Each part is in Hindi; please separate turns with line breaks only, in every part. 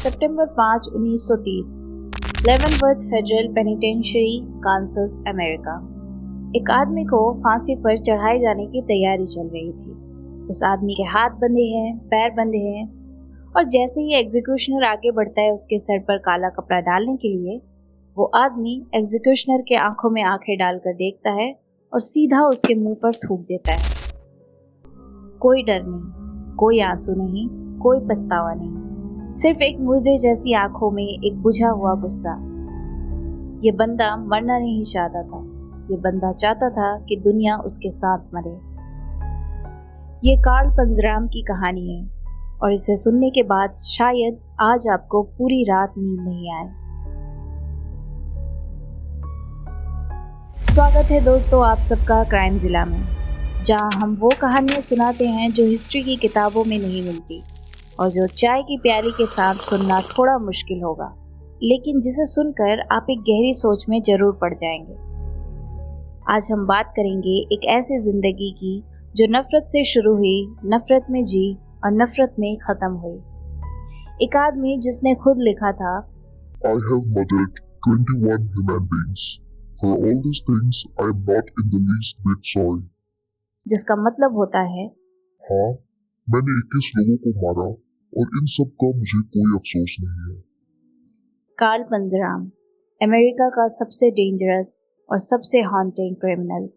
सितंबर 5, 1930, लेवनवर्थ फेडरल पेनिटेंशियरी, कांसास, अमेरिका। एक आदमी को फांसी पर चढ़ाए जाने की तैयारी चल रही थी। उस आदमी के हाथ बंधे हैं, पैर बंधे हैं, और जैसे ही एग्जीक्यूशनर आगे बढ़ता है उसके सर पर काला कपड़ा डालने के लिए, वो आदमी एग्जीक्यूशनर के आंखों में आंखें डालकर देखता है और सीधा उसके मुंह पर थूक देता है। कोई डर नहीं, कोई आंसू नहीं, कोई पछतावा नहीं, सिर्फ एक मुर्दे जैसी आंखों में एक बुझा हुआ गुस्सा। ये बंदा मरना नहीं चाहता था, ये बंदा चाहता था कि दुनिया उसके साथ मरे। ये कार्ल पंजराम की कहानी है और इसे सुनने के बाद शायद आज आपको पूरी रात नींद नहीं आए। स्वागत है दोस्तों आप सबका क्राइम जिला में, जहां हम वो कहानियां सुनाते हैं जो हिस्ट्री की किताबों में नहीं मिलती और जो चाय की प्याली के साथ सुनना थोड़ा मुश्किल होगा, लेकिन जिसे सुनकर आप एक गहरी सोच में जरूर पड़ जाएंगे। आज हम बात करेंगे एक ऐसी जिंदगी की जो नफरत से शुरू हुई, नफरत में जी और नफरत में खत्म हुई। एक आदमी जिसने खुद लिखा था,
I have murdered 21 human beings. For all these things, I am not in the least bit sorry.
जिसका मतलब होता है,
हाँ, मैंने 21 लोगों को मारा और इन सब का मुझे कोई अफसोस नहीं है।
कार्ल पंजराम, अमेरिका का सबसे डेंजरस और सबसे हॉन्टिंग क्रिमिनल।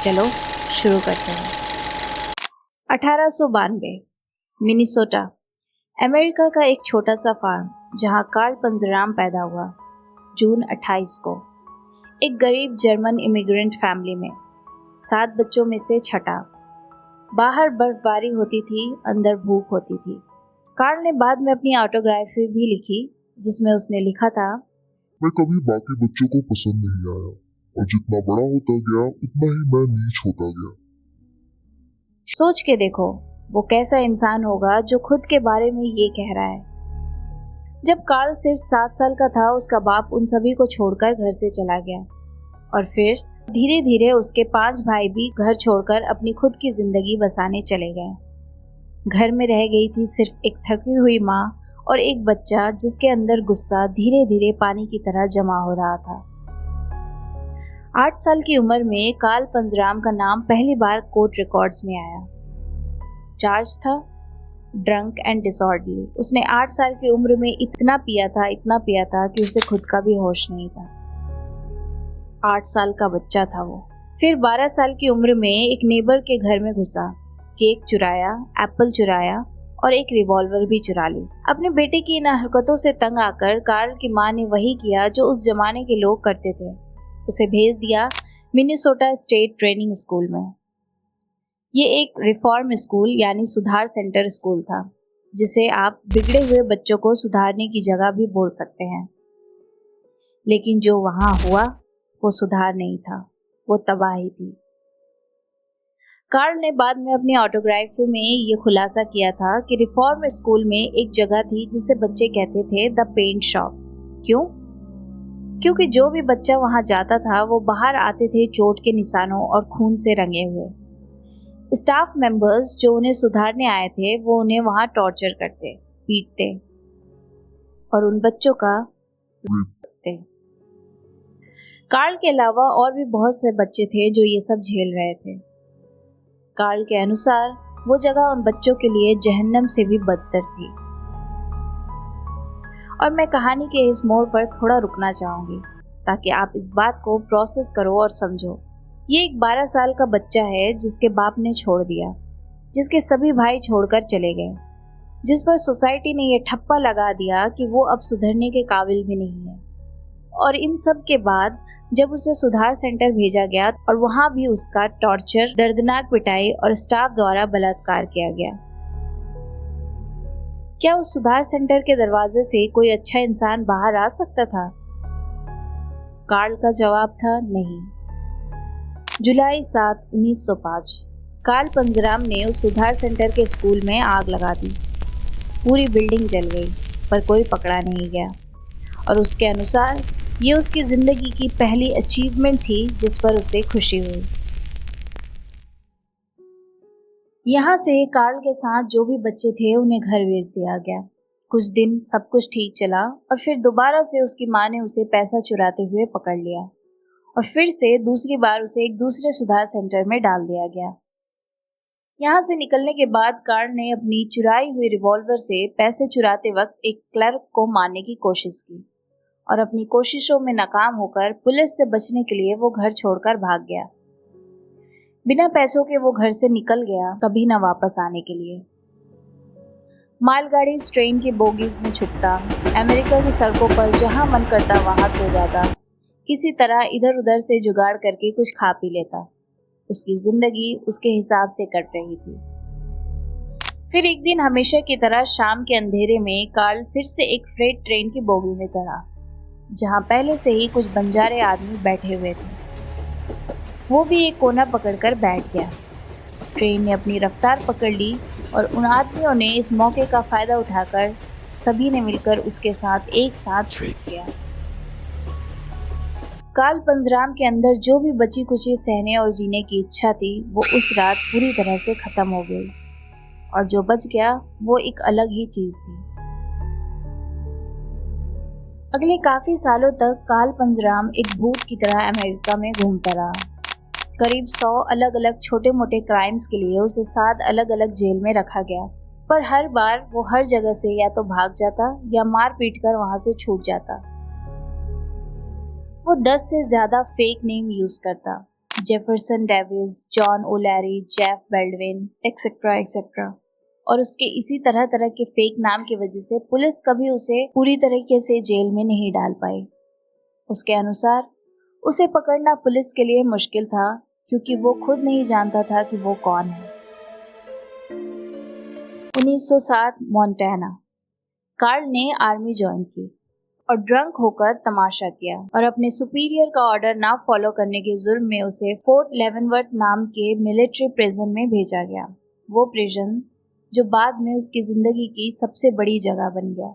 चलो शुरू करते हैं। 1892, मिनीसोटा, अमेरिका का एक छोटा सा फार्म जहां कार्ल पंजराम पैदा हुआ। जून 28 को, एक गरीब जर्मन इमिग्रेंट फैमिली में, 7 बच्चों में से छठा। बाहर बर्फबारी होती थी, अंदर भूख होती थी। कार्ल ने बाद में अपनी ऑटोग्राफी भी लिखी, जिसमें उसने लिखा था,
मैं कभी बाकी बच्चों को पसंद नहीं आया और जितना बड़ा होता गया उतना ही मैं नीच होता गया।
सोच के देखो वो कैसा इंसान होगा जो खुद के बारे में ये कह रहा है। जब कार्ल सिर्फ 7 साल का था, उसका बाप उन सभी को छोड़कर घर से चला गया और फिर धीरे धीरे उसके 5 भाई भी घर छोड़कर अपनी खुद की जिंदगी बसाने चले गए। घर में रह गई थी सिर्फ एक थकी हुई माँ और एक बच्चा जिसके अंदर गुस्सा धीरे धीरे पानी की तरह जमा हो रहा था। 8 साल की उम्र में कार्ल पंजराम का नाम पहली बार कोर्ट रिकॉर्ड्स में आया। चार्ज था ड्रंक एंड डिसऑर्डरली। उसने 8 साल की उम्र में इतना पिया था कि उसे खुद का भी होश नहीं था। 8 साल का बच्चा था वो। फिर 12 साल की उम्र में एक नेबर के घर में घुसा, केक चुराया, एप्पल चुराया और एक रिवॉल्वर भी चुरा ली। अपने बेटे की इन हरकतों से तंग आकर कार्ल की मां ने वही किया जो उस जमाने के लोग करते थे, उसे भेज दिया मिनीसोटा स्टेट ट्रेनिंग स्कूल में। ये एक रिफॉर्म स्कूल यानी सुधार सेंटर स्कूल था, जिसे आप बिगड़े हुए बच्चों को सुधारने की जगह भी बोल सकते हैं। लेकिन जो वहां हुआ वो सुधार नहीं था, वो तबाही थी। कार्ल ने बाद में अपनी ऑटोग्राफी में ये खुलासा किया था कि रिफॉर्म स्कूल में एक जगह थी जिसे बच्चे कहते थे द पेंट शॉप। क्यों? क्योंकि जो भी बच्चा वहां जाता था वो बाहर आते थे चोट के निशानों और खून से रंगे हुए। स्टाफ मेंबर्स जो उन्हें सुधारने आए थे वो उन्हें वहां टॉर्चर करते, पीटते और उन बच्चों का करते। कार्ल के अलावा और भी बहुत से बच्चे थे जो ये सब झेल रहे थे। कार्ल के अनुसार वो जगह उन बच्चों के लिए जहन्नम से भी बदतर थी। और मैं कहानी के इस मोड़ पर थोड़ा रुकना चाहूंगी ताकि आप इस बात को प्रोसेस करो और समझो। ये एक 12 साल का बच्चा है जिसके बाप ने छोड़ दिया, जिसके सभी भाई छोड़कर चले गए, जिस पर सोसाइटी ने यह ठप्पा लगा दिया कि वो अब सुधरने के काबिल भी नहीं है। और इन सब के बाद जब उसे सुधार सेंटर भेजा गया और वहां भी उसका टॉर्चर, दर्दनाक पिटाई और स्टाफ द्वारा बलात्कार किया गया। क्या उस सुधार सेंटर के दरवाजे से कोई अच्छा इंसान बाहर आ सकता था? कार्ल का जवाब था नहीं। जुलाई 7, 1905, कार्ल पंजराम ने उस सुधार सेंटर के स्कूल में आग लगा दी। पूरी बिल्डिंग जल गई पर कोई पकड़ा नहीं गया और उसके अनुसार ये उसकी जिंदगी की पहली अचीवमेंट थी जिस पर उसे खुशी हुई। यहाँ से कार्ल के साथ जो भी बच्चे थे उन्हें घर भेज दिया गया कुछ दिन सब कुछ ठीक चला और फिर दोबारा से उसकी माँ ने उसे पैसा चुराते हुए पकड़ लिया और फिर से दूसरी बार उसे एक दूसरे सुधार सेंटर में डाल दिया गया। यहाँ से निकलने के बाद कार्ल ने अपनी चुराई हुई रिवॉल्वर से पैसे चुराते वक्त एक क्लर्क को मारने की कोशिश की और अपनी कोशिशों में नाकाम होकर पुलिस से बचने के लिए वो घर छोड़कर भाग गया। बिना पैसों के वो घर से निकल गया, कभी न वापस आने के लिए। मालगाड़ी ट्रेन की बोगीज में छुपता, अमेरिका की सड़कों पर जहां मन करता वहां सो जाता, किसी तरह इधर उधर से जुगाड़ करके कुछ खा पी लेता। उसकी जिंदगी उसके हिसाब से कट रही थी। फिर एक दिन हमेशा की तरह शाम के अंधेरे में कार्ल फिर से एक फ्रेट ट्रेन की बोगी में चढ़ा, जहां पहले से ही कुछ बंजारे आदमी बैठे हुए थे। वो भी एक कोना पकड़कर बैठ गया। ट्रेन ने अपनी रफ्तार पकड़ ली और उन आदमियों ने इस मौके का फायदा उठाकर सभी ने मिलकर उसके साथ एक साथ छूट गया। कार्ल पंजराम के अंदर जो भी बची कुची सहने और जीने की इच्छा थी, वो उस रात पूरी तरह से खत्म हो गई और जो बच गया वो एक अलग ही चीज थी। अगले काफी सालों तक कार्ल पंजराम एक भूत की तरह अमेरिका में घूमता रहा। करीब 100 अलग अलग छोटे मोटे क्राइम्स के लिए उसे 7 अलग अलग जेल में रखा गया, पर हर बार वो हर जगह से या तो भाग जाता या मार पीट कर वहां से छूट जाता। वो 10 से ज्यादा फेक नेम यूज करता, Jefferson Davis, John O'Leary, Jeff Baldwin, etcetera etcetera, और उसके इसी तरह तरह के फेक नाम की वजह से पुलिस कभी उसे पूरी तरीके से जेल में नहीं डाल पाई। उसके अनुसार उसे पकड़ना पुलिस के लिए मुश्किल था, क्योंकि वो खुद नहीं जानता था कि वो कौन है। 1907 मोंटाना। कार्ल ने आर्मी ज्वाइन की और ड्रंक होकर तमाशा किया और अपने सुपीरियर का ऑर्डर ना फॉलो करने के जुर्म में उसे फोर्ट लेवनवर्थ नाम के मिलिट्री प्रिजन में भेजा गया। वो प्रिजन जो बाद में उसकी जिंदगी की सबसे बड़ी जगह बन गया।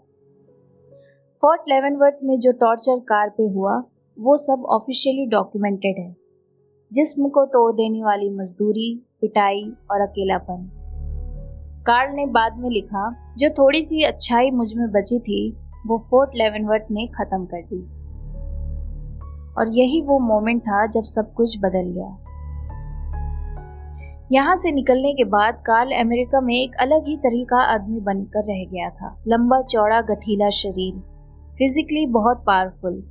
फोर्ट लेवनवर्थ में जो टॉर्चर कार पे हुआ वो सब ऑफिशियली डॉक्यूमेंटेड है। जिस्म को तोड़ देने वाली मजदूरी, पिटाई और अकेलापन। कार्ल ने बाद में लिखा, जो थोड़ी सी अच्छाई मुझ में बची थी वो फोर्ट लेवनवर्थ ने खत्म कर दी। और यही वो मोमेंट था जब सब कुछ बदल गया। यहाँ से निकलने के बाद कार्ल अमेरिका में एक अलग ही तरह का आदमी बनकर रह गया था। लंबा चौड़ा गठीला शरीर, फिजिकली बहुत पावरफुल।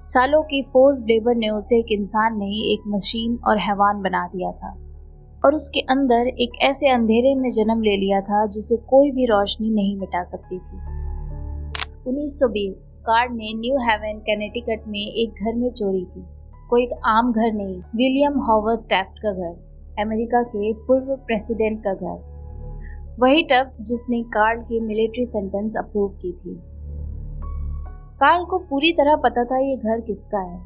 सालों की फोर्स्ड लेबर ने उसे एक इंसान नहीं, एक मशीन और हैवान बना दिया था और उसके अंदर एक ऐसे अंधेरे ने जन्म ले लिया था जिसे कोई भी रोशनी नहीं मिटा सकती थी। 1920 कार्ल ने न्यू हेवन कनेटिकट में एक घर में चोरी की। कोई आम घर नहीं, विलियम हॉवर्ड टैफ्ट का घर, अमेरिका के पूर्व प्रेसिडेंट का घर, वही टफ्ट जिसने कार्ल की मिलिट्री सेंटेंस अप्रूव की थी। कार्ल को पूरी तरह पता था ये घर किसका है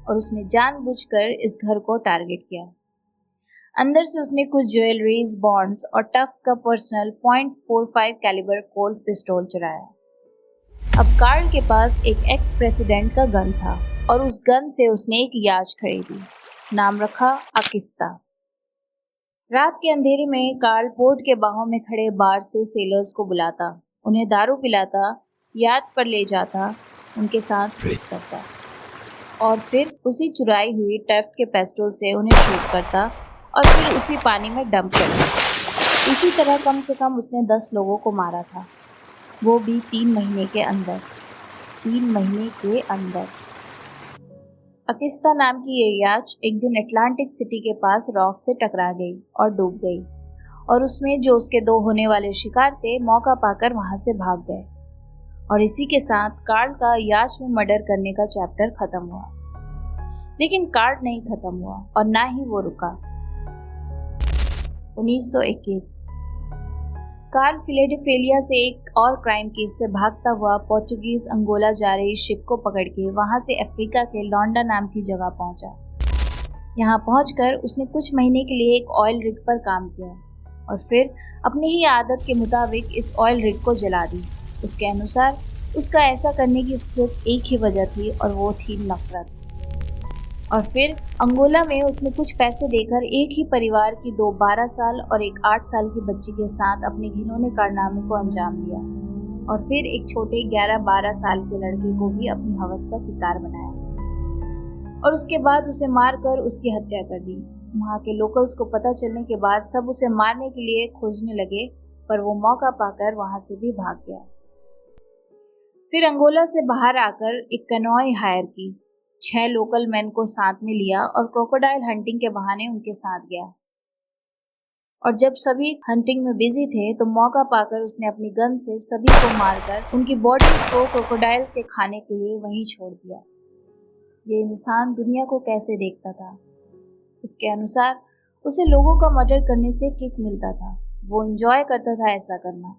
और उसने जानबूझकर इस घर को टारगेट किया। अंदर से उसने कुछ ज्वेलरीज, बॉन्ड्स और टफ्ट का पर्सनल .45 कैलिबर कोल्ट पिस्टल चुराया। अब कार्ल के पास एक एक्स प्रेसिडेंट का गन था और उस गन से उसने एक याच खरीदी, नाम रखा अकिस्ता। रात के अंधेरे में कार्ल पोर्ट के बाहों में खड़े बार से सेलर्स को बुलाता, उन्हें दारू पिलाता, याद पर ले जाता, उनके साथ रेप करता और फिर उसी चुराई हुई टफ्ट के पिस्टल से उन्हें शूट करता और फिर उसी पानी में डंप करता। इसी तरह कम से कम उसने 10 लोगों को मारा था, वो भी 3 महीने के अंदर। 3 महीने के अंदर। अकिस्ता नाम की ये याच एक दिन अटलांटिक सिटी के पास रॉक से टकरा गई और डूब गई और उसमें जो उसके 2 होने वाले शिकार थे मौका पाकर वहां से भाग गए और इसी के साथ कार्ल का याच में मर्डर करने का चैप्टर खत्म हुआ। लेकिन कार्ल नहीं खत्म हुआ और ना ही वो रुका। 1921 कार्ल फिलाडेल्फिया से एक और क्राइम केस से भागता हुआ पोर्चुगीज अंगोला जा रही शिप को पकड़ के वहां से अफ्रीका के लौंडा नाम की जगह पहुंचा। यहाँ पहुंचकर उसने कुछ महीने के लिए एक ऑयल रिग पर काम किया और फिर अपनी ही आदत के मुताबिक इस ऑयल रिग को जला दी। उसके अनुसार उसका ऐसा करने की सिर्फ एक ही वजह थी और वो थी नफरत। और फिर अंगोला में उसने कुछ पैसे देकर एक ही परिवार की 2 12 साल और एक 8 साल की बच्ची के साथ अपने घिनौने कारनामे को अंजाम दिया। और फिर एक छोटे 11-12 साल के लड़के को भी अपनी हवस का शिकार बनाया और उसके बाद उसे मारकर उसकी हत्या कर दी। वहाँ के लोकल्स को पता चलने के बाद सब उसे मारने के लिए खोजने लगे, पर वो मौका पाकर वहाँ से भी भाग गया। फिर अंगोला से बाहर आकर एक कैनोय हायर की, 6 लोकल मैन को साथ में लिया और क्रोकोडाइल हंटिंग के बहाने उनके साथ गया। और जब सभी हंटिंग में बिजी थे तो मौका पाकर उसने अपनी गन से सभी को मारकर उनकी बॉडीज को क्रोकोडाइल्स के खाने के लिए वहीं छोड़ दिया। ये इंसान दुनिया को कैसे देखता था? उसके अनुसार उसे लोगों का मर्डर करने से किक मिलता था, वो एंजॉय करता था ऐसा करना,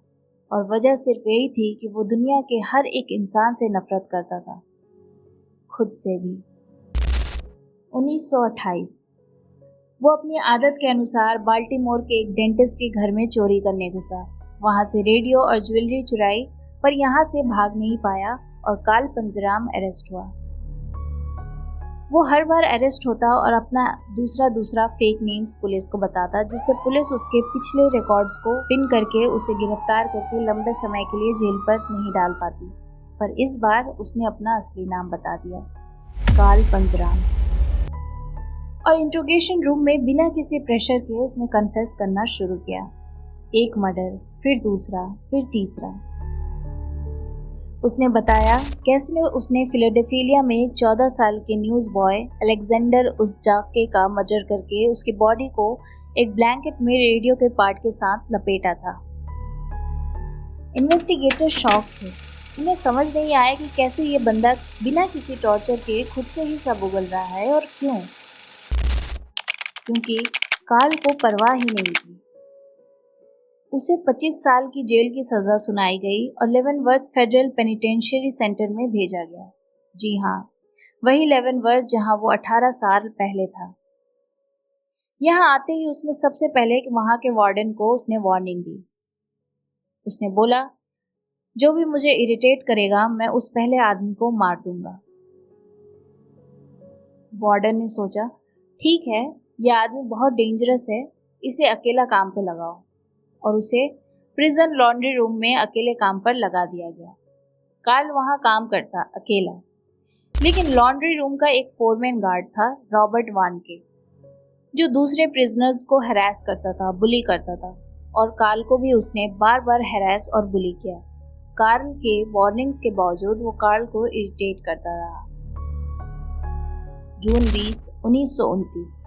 और वजह सिर्फ यही थी कि वो दुनिया के हर एक इंसान से नफरत करता था, खुद से भी। 1928 वो अपनी आदत के अनुसार बाल्टीमोर के एक डेंटिस्ट के घर में चोरी करने घुसा। वहां से रेडियो और ज्वेलरी चुराई, पर यहाँ से भाग नहीं पाया और कार्ल पंजराम अरेस्ट हुआ। वो हर बार अरेस्ट होता और अपना दूसरा फेक नेम्स पुलिस को बताता, जिससे पुलिस उसके पिछले रिकॉर्ड्स को पिन करके उसे गिरफ्तार करके लंबे समय के लिए जेल पर नहीं डाल पाती। पर इस बार उसने अपना असली नाम बता दिया, कार्ल पंजराम। और इंट्रोगेशन रूम में बिना किसी प्रेशर के उसने कन्फेस करना शुरू किया। एक मर्डर, फिर दूसरा, फिर तीसरा। उसने बताया कैसे उसने फिलाडेल्फिया में एक 14 साल के न्यूज़ बॉय अलेक्जेंडर उज़्जाके का मर्डर करके उसकी बॉडी को एक ब्लैंकेट में रेडियो के पार्ट के साथ लपेटा था। इन्वेस्टिगेटर शॉक थे। उन्हें समझ नहीं आया कि कैसे ये बंदा बिना किसी टॉर्चर के खुद से ही सब उगल रहा है, और क्यों? क्योंकि कार्ल को परवाह ही नहीं थी। उसे 25 साल की जेल की सजा सुनाई गई और लेवनवर्थ फेडरल पेनिटेंशियरी सेंटर में भेजा गया। जी हाँ, वही लेवनवर्थ जहाँ वो 18 साल पहले था। यहाँ आते ही उसने सबसे पहले वहाँ के वार्डन को उसने वार्निंग दी। उसने बोला, जो भी मुझे इरिटेट करेगा मैं उस पहले आदमी को मार दूंगा। वार्डन ने सोचा, ठीक है, यह आदमी बहुत डेंजरस है, इसे अकेला काम पे लगाओ, और उसे प्रिजन लॉन्ड्री रूम में अकेले काम पर लगा दिया गया। कार्ल वहाँ काम करता अकेला, लेकिन लॉन्ड्री रूम का एक फोरमैन गार्ड था, रॉबर्ट वान के, जो दूसरे प्रिजनर्स को हैरेस करता था, बुली करता था, और कार्ल को भी उसने बार बार हैरेस और बुली किया। कार्ल के वार्निंग्स के बावजूद वो कार्ल को इरिटेट करता रहा। जून 20, 1929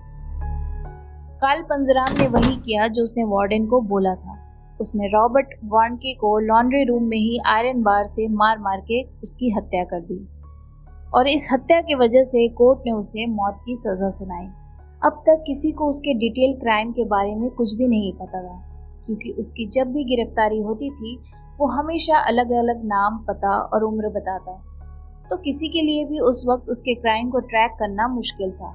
कार्ल पंजराम ने वही किया जो उसने वार्डन को बोला था। उसने रॉबर्ट वार्नके को लॉन्ड्री रूम में ही आयरन बार से मार मार के उसकी हत्या कर दी, और इस हत्या की वजह से कोर्ट ने उसे मौत की सजा सुनाई। अब तक किसी को उसके डिटेल क्राइम के बारे में कुछ भी नहीं पता था, क्योंकि उसकी जब भी गिरफ्तारी होती थी वो हमेशा अलग अलग नाम, पता और उम्र बताता, तो किसी के लिए भी उस वक्त उसके क्राइम को ट्रैक करना मुश्किल था,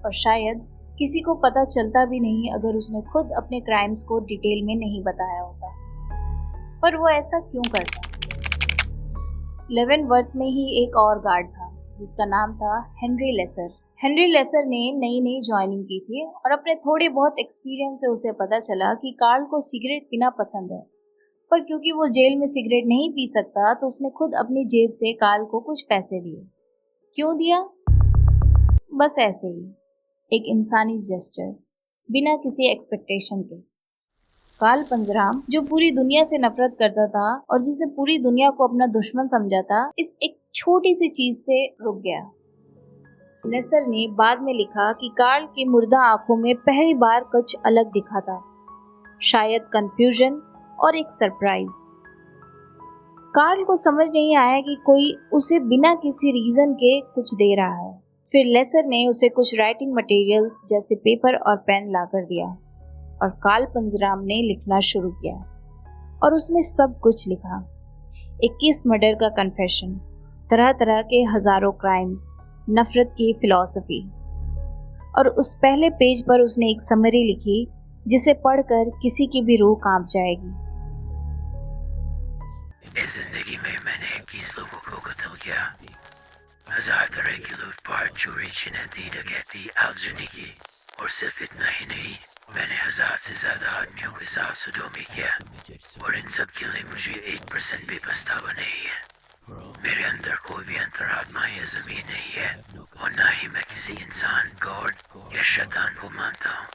और शायद किसी को पता चलता भी नहीं अगर उसने खुद अपने क्राइम्स को डिटेल में नहीं बताया होता। पर वो ऐसा क्यों करता? लेवनवर्थ में ही एक और गार्ड था जिसका नाम था हेनरी लेसर। हेनरी लेसर ने नई ज्वाइनिंग की थी और अपने थोड़े बहुत एक्सपीरियंस से उसे पता चला कि कार्ल को सिगरेट पीना पसंद है, पर क्योंकि वो जेल में सिगरेट नहीं पी सकता तो उसने खुद अपनी जेब से कार्ल को कुछ पैसे दिए। क्यों दिया? बस ऐसे ही, एक इंसानी जेस्चर, बिना किसी एक्सपेक्टेशन के। कार्ल पंजराम, जो पूरी दुनिया से नफरत करता था और जिसे पूरी दुनिया को अपना दुश्मन समझा था, इस एक छोटी सी चीज से रुक गया। लेसर ने बाद में लिखा कि कार्ल की मुर्दा आंखों में पहली बार कुछ अलग दिखा था, शायद कंफ्यूजन और एक सरप्राइज। कार्ल को समझ नहीं आया कि कोई उसे बिना किसी रीजन के कुछ दे रहा है। फिर लेसर ने उसे कुछ राइटिंग मटेरियल्स जैसे पेपर और पेन लाकर दिया, और कार्ल पंजराम ने लिखना शुरू किया, और उसने सब कुछ लिखा। 21 मर्डर का कन्फेशन, तरह तरह के हजारों क्राइम्स, नफरत की फिलॉसफी, और उस पहले पेज पर उसने एक समरी लिखी जिसे पढ़कर किसी की भी रूह कांप जाएगी।
इस जिंदगी में मैंने 21 लोगों को कत्ल किया, 1000 तरह की लूटपाट, चोरी, छिनैती, डकैती, आगजनी की, और सिर्फ इतना ही नहीं, मैंने 1000 से ज्यादा आदमियों के साथ सदोमी किया और इन सब के लिए मुझे 1% भी पछतावा नहीं है। मेरे अंदर कोई भी अंतरात्मा या जमीन नहीं है और ना ही मैं किसी इंसान, गॉड या शैतान को मानता हूँ।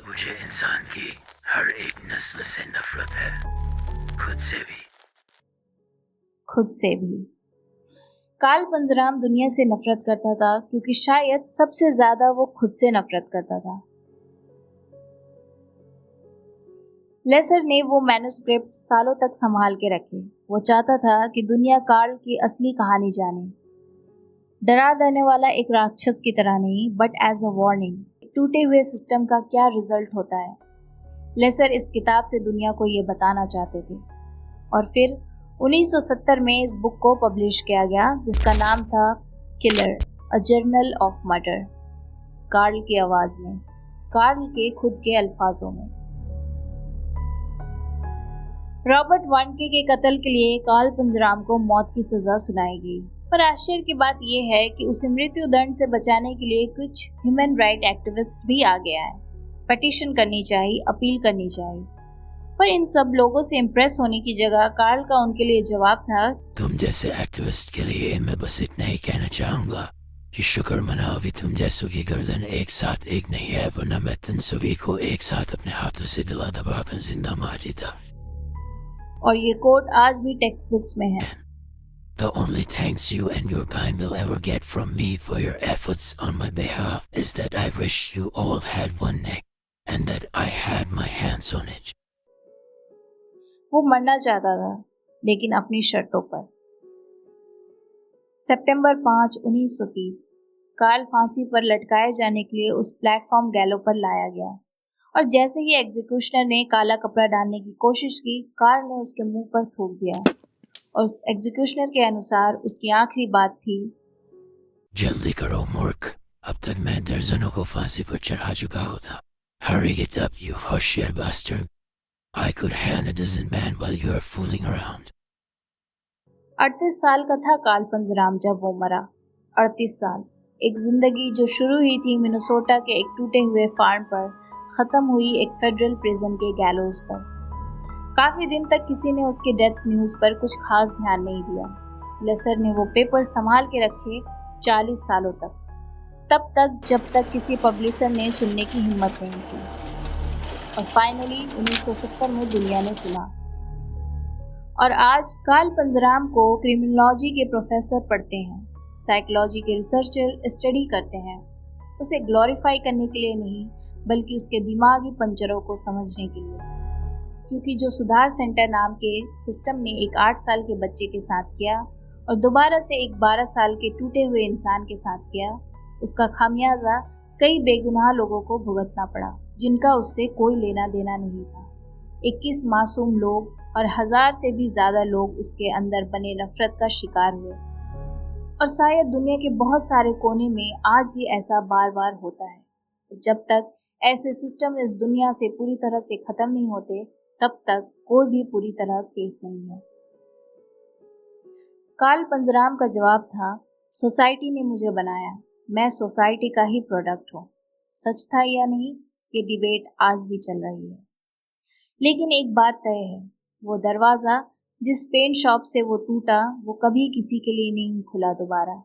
मुझे इंसान की हर एक नस्ल से नफरत है, खुद से भी।
खुद से भी। कार्ल पंजराम दुनिया से नफरत करता था क्योंकि शायद सबसे ज्यादा वो खुद से नफरत करता था। लेसर ने वो मैन्युस्क्रिप्ट सालों तक संभाल के रखे। वो चाहता था कि दुनिया कार्ल की असली कहानी जाने, डरा देने वाला एक राक्षस की तरह नहीं, बट एज अ वार्निंग, टूटे हुए सिस्टम का क्या रिजल्ट होता है। लेसर इस किताब से दुनिया को ये बताना चाहते थे। और फिर 1970 में इस बुक को पब्लिश किया गया, जिसका नाम था killer, a journal of murder. Carl की आवाज में, कार्ल के खुद के अल्फाजों में। रॉबर्ट वार्नके के कत्ल के लिए कार्ल पंजराम को मौत की सजा सुनाई गई। पर आश्चर्य की बात यह है कि उसे मृत्यु दंड से बचाने के लिए कुछ ह्यूमन राइट एक्टिविस्ट भी आ गया है। पिटीशन करनी चाहिए, अपील करनी चाहिए। पर इन सब लोगों से इम्प्रेस होने की जगह कार्ल का उनके लिए जवाब था,
तुम जैसे एक्टिविस्ट के लिए मैं बस इतना ही कहना चाहूंगा कि शुक्र मनाओ भी तुम जैसों की गर्दन एक साथ एक नहीं है, वरना मैं तुम सभी को एक साथ अपने हाथों से दिला दबाकर जिंदा मार देता।
और ये कोट आज भी टेक्स्ट बुक्स में है।
The only thanks you and your kind will ever get from me for your efforts on my behalf is that I wish you all had one neck and that I had my hands on it.
वो मरना चाहता था, लेकिन अपनी शर्तों पर। सितंबर 5, 1930 कार्ल फांसी पर लटकाए जाने के लिए उस प्लेटफॉर्म गैलो पर लाया गया। और जैसे ही एग्जीक्यूशनर ने काला कपड़ा डालने की कोशिश की, कार्ल ने उसके मुंह पर थूक दिया। और उस एग्जीक्यूशनर के अनुसार उसकी आखिरी बात थी,
जल्दी करो मूर्ख, अब तक मैं दर्जनों को फांसी पर चढ़ा चुका होता। Hurry it up, you horseshit bastard. I could hand a dozen man while you are fooling around.
38 साल का था कार्ल पंजराम जब वो मरा। 38 साल, एक जिंदगी जो शुरू हुई थी मिनेसोटा के एक टूटे हुए फार्म पर, खत्म हुई एक फेडरल प्रिजन के गैलोज पर। काफी दिन तक किसी ने उसके डेथ न्यूज पर कुछ खास ध्यान नहीं दिया। लेसर ने वो पेपर संभाल के रखे 40 सालों तक, तब तक जब तक किसी पब्लिशर ने सुनने की हिम्मत नहीं की। और फाइनली 1970 में दुनिया ने सुना। और आज कार्ल पंजराम को क्रिमिनोलॉजी के प्रोफेसर पढ़ते हैं, साइकोलॉजी के रिसर्चर स्टडी करते हैं, उसे ग्लोरीफाई करने के लिए नहीं, बल्कि उसके दिमागी पंजरों को समझने के लिए। क्योंकि जो सुधार सेंटर नाम के सिस्टम ने एक 8 साल के बच्चे के साथ किया और दोबारा से एक 12 साल के टूटे हुए इंसान के साथ किया, उसका खामियाजा कई बेगुनाह लोगों को भुगतना पड़ा, जिनका उससे कोई लेना देना नहीं था। 21 मासूम लोग और 1000 से भी ज्यादा लोग उसके अंदर बने नफरत का शिकार हुए। और शायद दुनिया के बहुत सारे कोने में आज भी ऐसा बार बार होता है। जब तक ऐसे सिस्टम इस दुनिया से पूरी तरह से खत्म नहीं होते, तब तक कोई भी पूरी तरह सेफ नहीं है। कार्ल पंजराम का जवाब था, सोसाइटी ने मुझे बनाया, मैं सोसाइटी का ही प्रोडक्ट हूँ। सच था या नहीं, ये डिबेट आज भी चल रही है। लेकिन एक बात तय है, वो दरवाज़ा जिस पेंट शॉप से वो टूटा, वो कभी किसी के लिए नहीं खुला दोबारा।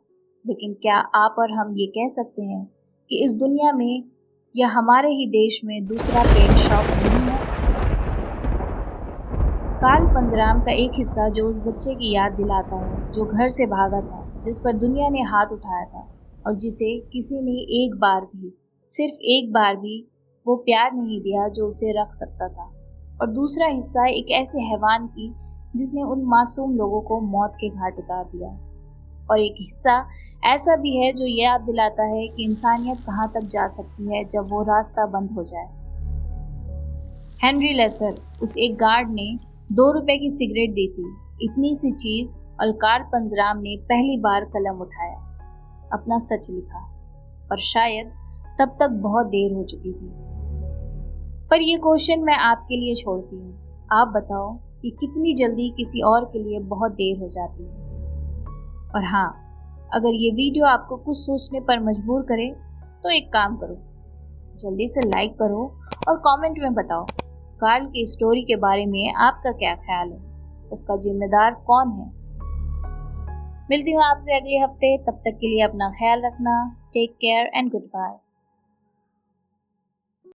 लेकिन क्या आप और हम ये कह सकते हैं कि इस दुनिया में या हमारे ही देश में दूसरा पेंट शॉप नहीं है? कार्ल पंजराम का एक हिस्सा जो उस बच्चे की याद दिलाता है, जो घर से भागा था, जिस पर दुनिया ने हाथ उठाया था और जिसे किसी ने एक बार भी, सिर्फ एक बार भी वो प्यार नहीं दिया जो उसे रख सकता था। और दूसरा हिस्सा एक ऐसे हैवान की जिसने उन मासूम लोगों को मौत के घाट उतार दिया। और एक हिस्सा ऐसा भी है जो याद दिलाता है कि इंसानियत कहाँ तक जा सकती है जब वो रास्ता बंद हो जाए। हेनरी लेसर, उस एक गार्ड ने 2 रुपए की सिगरेट दी थी, इतनी सी चीज, और कार्ल पंजराम ने पहली बार कलम उठाया, अपना सच लिखा। पर शायद तब तक बहुत देर हो चुकी थी। पर ये क्वेश्चन मैं आपके लिए छोड़ती हूँ। आप बताओ कि कितनी जल्दी किसी और के लिए बहुत देर हो जाती है। और हाँ, अगर ये वीडियो आपको कुछ सोचने पर मजबूर करे तो एक काम करो, जल्दी से लाइक करो और कमेंट में बताओ कार्ल की स्टोरी के बारे में आपका क्या ख्याल है, उसका जिम्मेदार कौन है। मिलती हूँ आपसे अगले हफ्ते, तब तक के लिए अपना ख्याल रखना। Take care and good bye.